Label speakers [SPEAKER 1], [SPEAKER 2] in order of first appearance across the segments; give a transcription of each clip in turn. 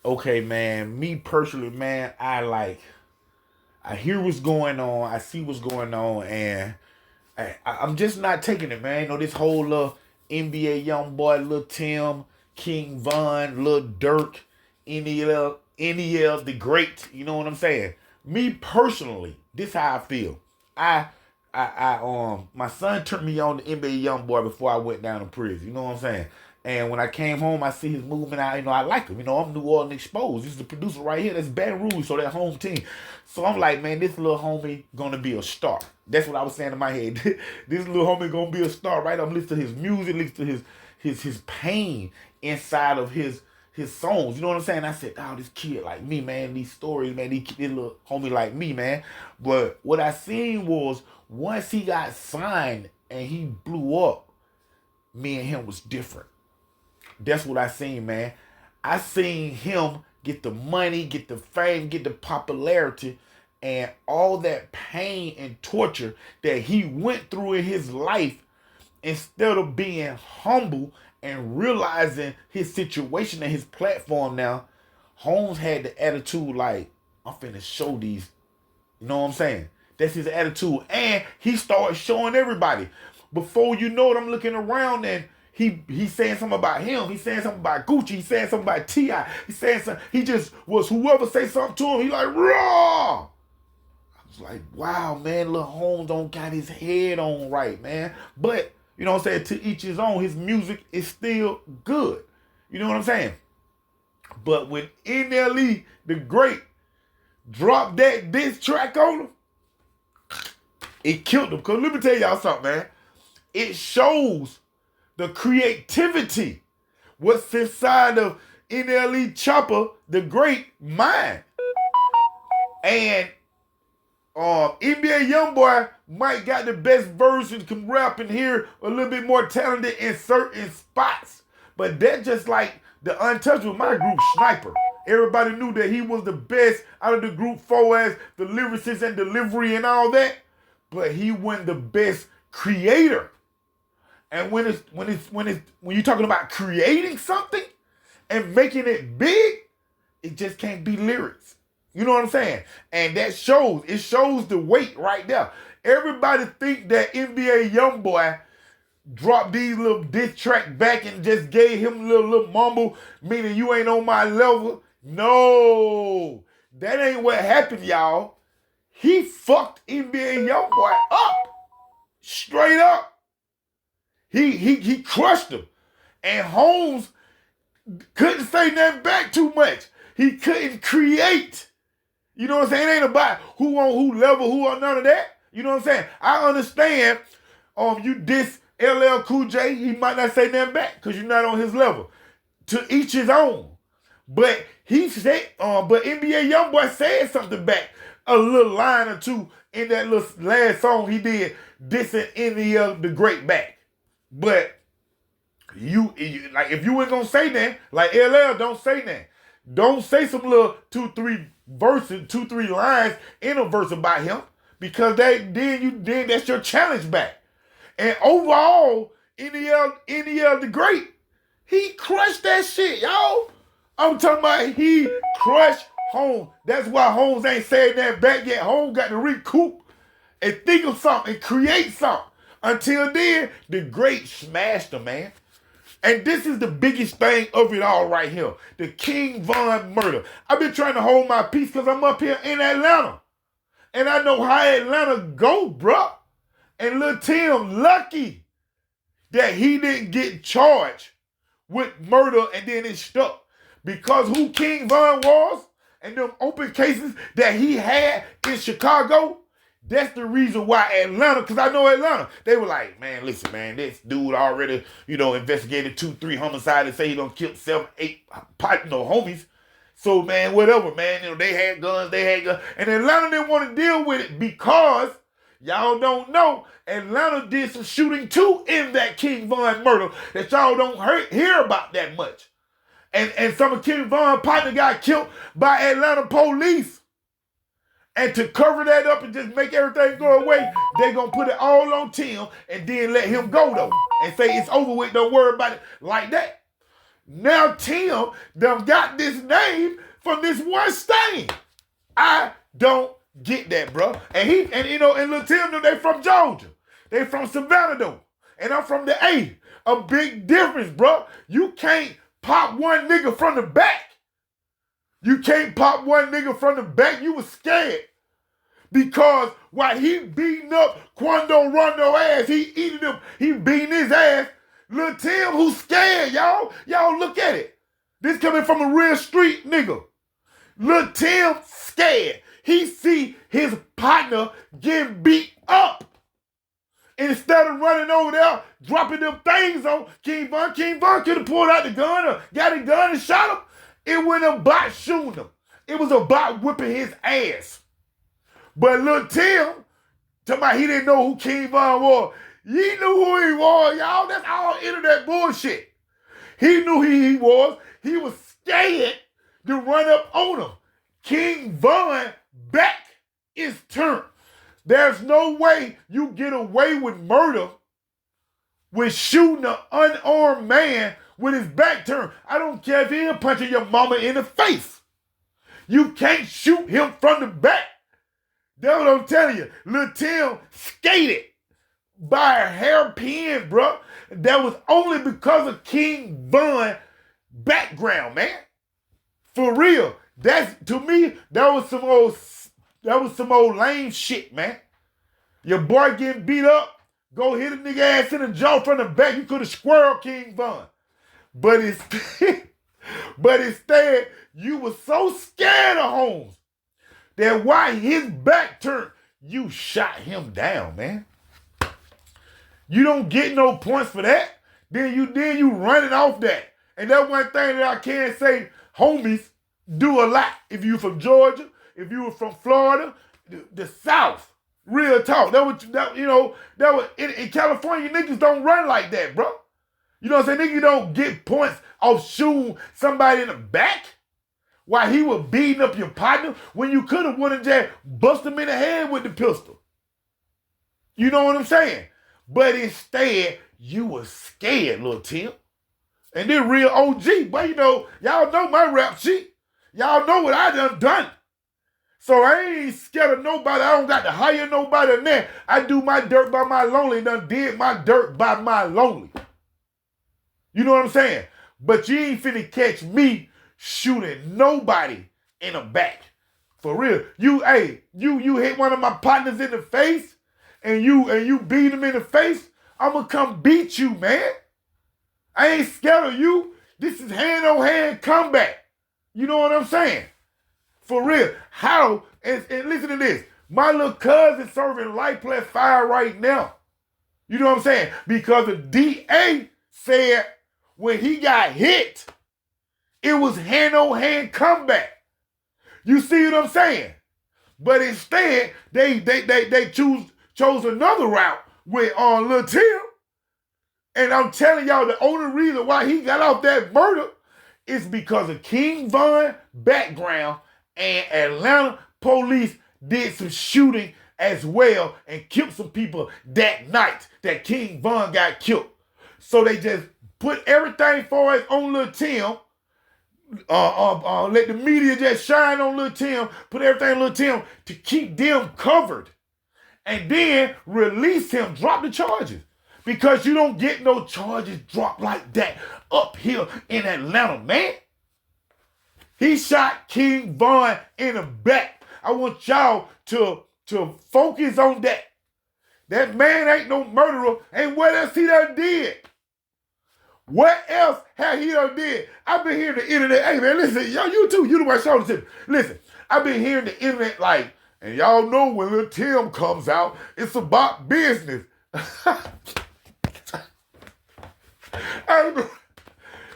[SPEAKER 1] Okay, man. Me personally, man, I hear what's going on. I see what's going on, and I'm just not taking it, man. You know, this whole NBA young boy, Lil Tim, King Von, Lil Dirk, NEL the Great. You know what I'm saying? Me personally, this how I feel. I, my son turned me on to NBA young boy before I went down to prison. You know what I'm saying? And when I came home, I see his movement. I like him. You know, I'm New Orleans exposed. This is the producer right here. That's Baton Rouge, so that home team. So I'm like, man, this little homie gonna be a star. That's what I was saying in my head. This little homie gonna be a star, right? I'm listening to his music, listening to his pain inside of his songs. You know what I'm saying? I said, oh, this kid like me, man. These stories, man. This little homie like me, man. But what I seen was once he got signed and he blew up, me and him was different. That's what I seen, man. I seen him get the money, get the fame, get the popularity, and all that pain and torture that he went through in his life. Instead of being humble and realizing his situation and his platform now, Holmes had the attitude like, I'm finna show these. You know what I'm saying? That's his attitude. And he started showing everybody. Before you know it, I'm looking around and he's saying something about him. He's saying something about Gucci. He's saying something about T.I. He's saying something. He just was whoever say something to him. He like, raw. I was like, wow, man, Lil Holmes don't got his head on right, man. But, you know what I'm saying, to each his own, his music is still good. You know what I'm saying? But when NLE, the Great, dropped that diss track on him, it killed him. Because let me tell y'all something, man. It shows the creativity, what's inside of NLE Chopper, the Great mind. And NBA YoungBoy might got the best version, can rap and hear a little bit more talented in certain spots. But that just like the Untouchable, my group, Sniper. Everybody knew that he was the best out of the group for as the lyricist and delivery and all that. But he wasn't the best creator. And when you're talking about creating something and making it big, it just can't be lyrics. You know what I'm saying? And that shows. It shows the weight right there. Everybody think that NBA YoungBoy dropped these little diss track back and just gave him a little mumble, meaning you ain't on my level. No, that ain't what happened, y'all. He fucked NBA YoungBoy up, straight up. He crushed him, and Holmes couldn't say nothing back too much. He couldn't create. You know what I'm saying? It ain't about who on who level, who on none of that. You know what I'm saying? I understand. You diss LL Cool J, he might not say nothing back because you're not on his level. To each his own. But he said, but NBA YoungBoy said something back, a little line or two in that little last song he did, dissing NEL the Great back. But you like if you ain't gonna say that, like LL don't say that. Don't say some little 2-3 lines in a verse about him because then that's your challenge back. And overall, NEL the Great, he crushed that shit, y'all. I'm talking about he crushed Holmes. That's why Holmes ain't saying that back yet. Holmes got to recoup and think of something and create something. Until then, the Great smashed him, man. And this is the biggest thing of it all right here. The King Von murder. I've been trying to hold my peace because I'm up here in Atlanta. And I know how Atlanta go, bruh. And Lil Tim lucky that he didn't get charged with murder and then it stuck. Because who King Von was and them open cases that he had in Chicago, that's the reason why Atlanta, because I know Atlanta, they were like, man, listen, man, this dude already, investigated 2-3 homicides and say he done killed 7-8 homies. So, man, whatever, man, they had guns. And Atlanta didn't want to deal with it because, y'all don't know, Atlanta did some shooting too in that King Von murder that y'all don't hear about that much. And some of King Von's partner got killed by Atlanta police. And to cover that up and just make everything go away, they gonna put it all on Tim and then let him go though. And say it's over with, don't worry about it like that. Now Tim done got this name from this one stain. I don't get that, bro. And LIL Tim, they from Georgia. They from Savannah, though. And I'm from the A. A big difference, bro. You can't pop one nigga from the back. You can't pop one nigga from the back. You was scared. Because while he beating up Quando Rondo ass, he eating him, he beating his ass. LIL Tim, who's scared, y'all. Y'all look at it. This coming from a real street nigga. LIL Tim scared. He see his partner getting beat up. Instead of running over there, dropping them things on King Vom could have pulled out the gun or got a gun and shot him. It wasn't about shooting him. It was about whipping his ass. But LIL Tim, talking about he didn't know who King Vom was. He knew who he was, y'all. That's all internet bullshit. He knew who he was. He was scared to run up on him. King Vom back is turned. There's no way you get away with murder with shooting an unarmed man with his back turned. I don't care if he'll punch your mama in the face. You can't shoot him from the back. That's what I'm telling you. LIL Tim skated by a hairpin, bro. That was only because of King Von background, man. For real. To me, that was some old lame shit, man. Your boy getting beat up, go hit a nigga ass in the jaw from the back. You could have squirreled King Von. But instead, you were so scared of Holmes that while his back turned, you shot him down, man. You don't get no points for that. Then you running off that. And that's one thing that I can say homies do a lot. If you from Georgia, if you were from Florida, the South, real talk. In California, niggas don't run like that, bro. You know what I'm saying? Niggas don't get points off shooting somebody in the back while he was beating up your partner when you could have went and just bust him in the head with the pistol. You know what I'm saying? But instead, you was scared, LIL Tim. And then real OG, but y'all know my rap sheet. Y'all know what I done. So I ain't scared of nobody. I don't got to hire nobody in there. I do my dirt by my lonely. Done did my dirt by my lonely. You know what I'm saying? But you ain't finna catch me shooting nobody in the back. For real. You hit one of my partners in the face and you beat him in the face, I'ma come beat you, man. I ain't scared of you. This is hand-on-hand combat. You know what I'm saying? For real. How, and listen to this. My little cousin serving life plus fire right now. You know what I'm saying? Because the DA said when he got hit, it was hand-on-hand combat. You see what I'm saying? But instead, they chose another route with LIL Tim. And I'm telling y'all, the only reason why he got off that murder is because of King Von background, and Atlanta police did some shooting as well and killed some people that night that King Von got killed. So they just put everything for us on LIL Tim. Let the media just shine on LIL Tim, put everything on LIL Tim to keep them covered. And then release him, drop the charges. Because you don't get no charges dropped like that up here in Atlanta, man. He shot King Von in the back. I want y'all to focus on that. That man ain't no murderer. And what else he done did? What else have he done did? I've been hearing the internet. Hey, man, listen, y'all, you too. You the one showing it. Listen, I've been hearing the internet like, and y'all know when LIL Tim comes out, it's about business.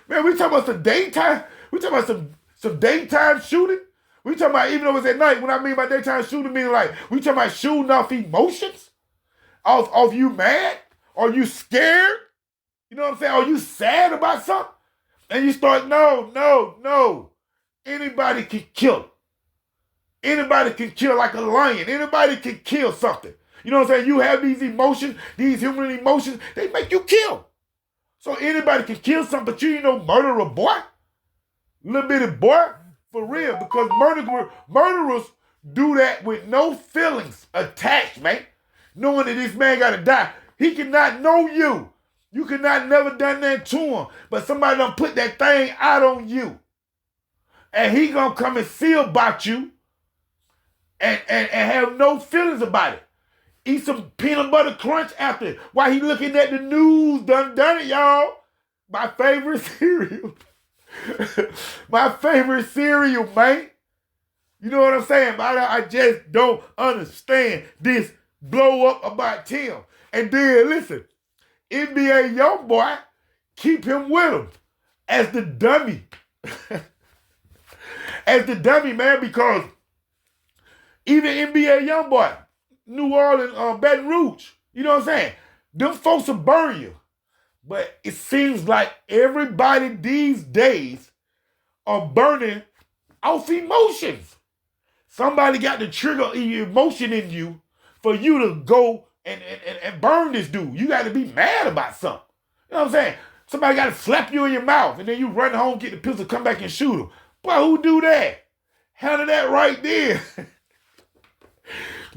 [SPEAKER 1] Man, we talking about some daytime. We talking about some daytime shooting. We talking about even though it's at night. When I mean by daytime shooting, meaning like we talking about shooting off emotions, off you mad or you scared. You know what I'm saying? Are you sad about something? And you start no. Anybody can kill. Anybody can kill like a lion. Anybody can kill something. You know what I'm saying? You have these emotions, these human emotions, they make you kill. So anybody can kill something, but you ain't no murderer, boy. Little bitty boy. For real, because murderers do that with no feelings attached, man. Knowing that this man gotta die. He cannot know you. You cannot never done that to him. But somebody done put that thing out on you. And he gonna come and see about you and have no feelings about it. Eat some peanut butter crunch after while he looking at the news. Done it, y'all. My favorite cereal. My favorite cereal, man. You know what I'm saying? I just don't understand this blow up about Tim. And then, listen, NBA YoungBoy, keep him with him as the dummy. As the dummy, man, because even NBA YoungBoy, New Orleans, Baton Rouge, you know what I'm saying? Them folks will burn you. But it seems like everybody these days are burning off emotions. Somebody got to trigger emotion in you for you to go and burn this dude. You got to be mad about something. You know what I'm saying? Somebody got to slap you in your mouth and then you run home, get the pistol, come back and shoot him. Boy, who do that? Handle that right there.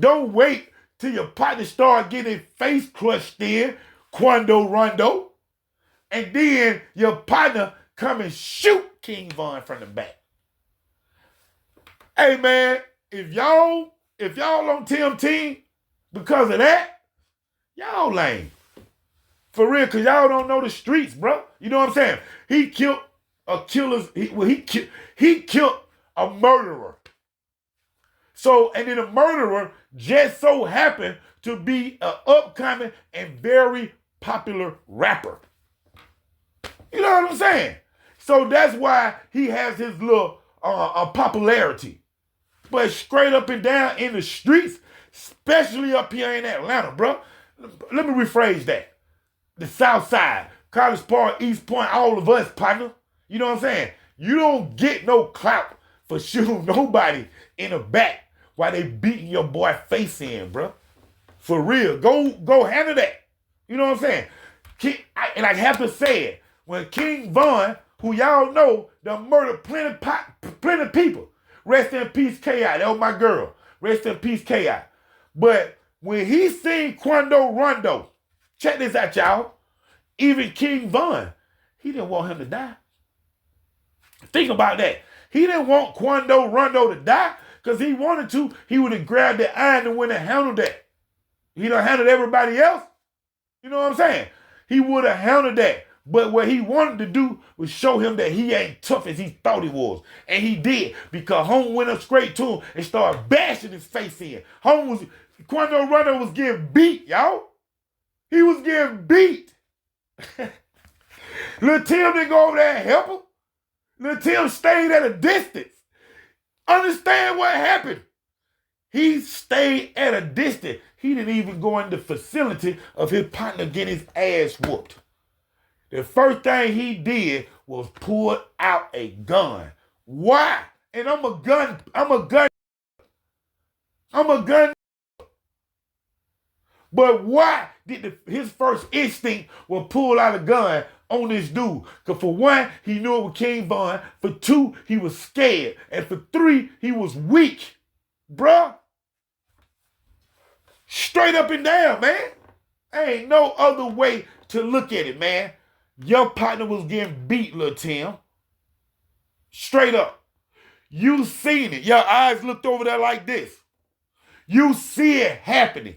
[SPEAKER 1] Don't wait till your partner start getting face crushed in, Quando Rondo, and then your partner come and shoot King Vom from the back. Hey man, if y'all on Tim team because of that, y'all lame. For real, cause y'all don't know the streets, bro. You know what I'm saying? He killed a killer's. He killed a murderer. So, and then the murderer just so happened to be an upcoming and very popular rapper. You know what I'm saying? So that's why he has his little popularity. But straight up and down in the streets, especially up here in Atlanta, bro. Let me rephrase that. The South Side, College Park, East Point, all of us, partner. You know what I'm saying? You don't get no clout for shooting nobody in the back while they beating your boy face in, bro. For real. Go handle that. You know what I'm saying? And I have to say it. When King Vom, who y'all know, done murdered plenty people. Rest in peace, K.I. That was my girl. Rest in peace, K.I. But when he seen Quando Rondo, check this out, y'all. Even King Vom, he didn't want him to die. Think about that. He didn't want Quando Rondo to die because he wanted to. He would have grabbed the iron and went and handled that. He done handled everybody else. You know what I'm saying? He would have handled that. But what he wanted to do was show him that he ain't tough as he thought he was. And he did, because Home went up straight to him and started bashing his face in. Quando Rondo was getting beat, y'all. He was getting beat. Lil Tim didn't go over there and help him. Lil Tim stayed at a distance. Understand what happened? He stayed at a distance. He didn't even go in the vicinity of his partner getting his ass whooped. The first thing he did was pull out a gun. Why? And I'm a gun. But why did his first instinct was pull out a gun on this dude? Because for one, he knew it was King Vom. For two, he was scared. And for three, he was weak. Bruh. Straight up and down, man. Ain't no other way to look at it, man. Your partner was getting beat, Lil Tim. Straight up. You seen it. Your eyes looked over there like this. You see it happening.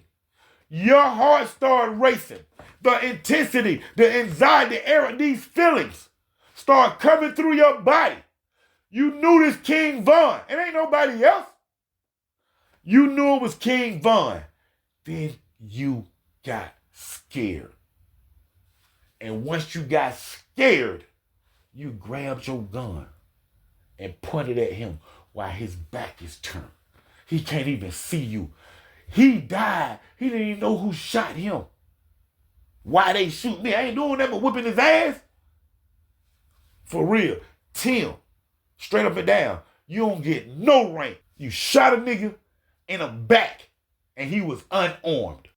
[SPEAKER 1] Your heart started racing. The intensity, the anxiety, these feelings start coming through your body. You knew this King Vom. It ain't nobody else. You knew it was King Vom. Then you got scared. And once you got scared, you grabbed your gun and pointed at him while his back is turned. He can't even see you. He died. He didn't even know who shot him. Why they shoot me? I ain't doing that but whipping his ass. For real. Tim, straight up and down, you don't get no rank. You shot a nigga in the back and he was unarmed.